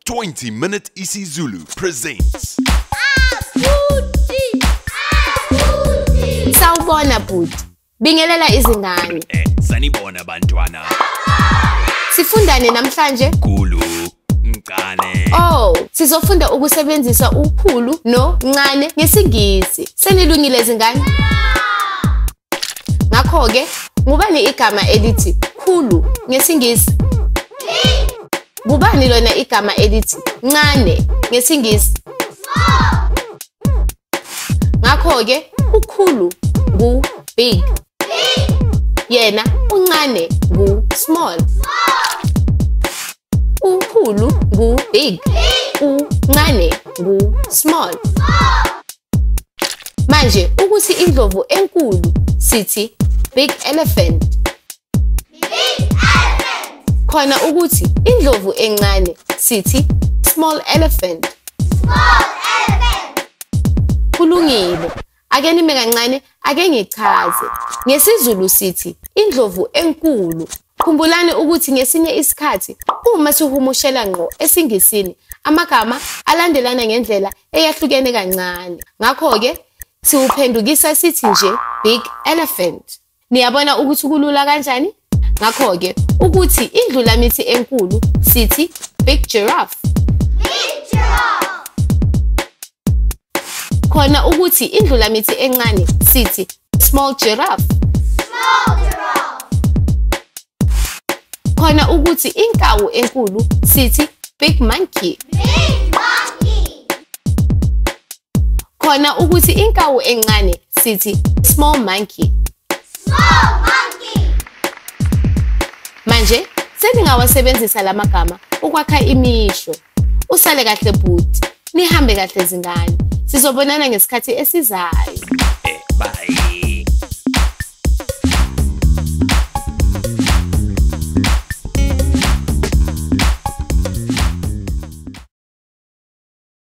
20-Minute isiZulu presents. Sawubona bhuti, bingelela izingane. Sanibona bantwana. Sifundane namhlanje? Khulu, mncane. Oh, sizofunda ukusebenzisa ukhulu noncane ngesingisi. Senilungile izingane? Ngakho ke, ngubani igama elithi khulu ngesingisi? Ngubani lona igama elithi ncane ngesingisi? Ngakho ke, ukhulu ngu big. Yena uncane ngu small. Ukhulu ngu big. Uncane ngu small. Manje ukuthi indlovu enkulu sithi big elephant. Khona ukuthi indlovu encane sithi small elephant. Kulungile. Ake nime kancane, ake ngichaze. NgesiZulu sithi indlovu enkulu. Khumbulani ukuthi ngesinye isikhathi uma sihumushela ngqo esingisini, amagama alandelana ngendlela eyahlukene kancane. Ngakho ke siwuphendukisa sithi nje big elephant. Niyabona ukuthi kulula kanjani? Ngakho ke ukuthi indlulamithi enkulu sithi big giraffe. Khona ukuthi indlulamithi encane sithi small giraffe. Khona ukuthi inkawu enkulu sithi big monkey. Khona ukuthi inkawu encane sithi small monkey. Manje seningawasebenzisa lamagama ukwakha imisho. Usale kahle bhuti, nihambe kahle zingane. Sizobonana ngesikhathi esizayo.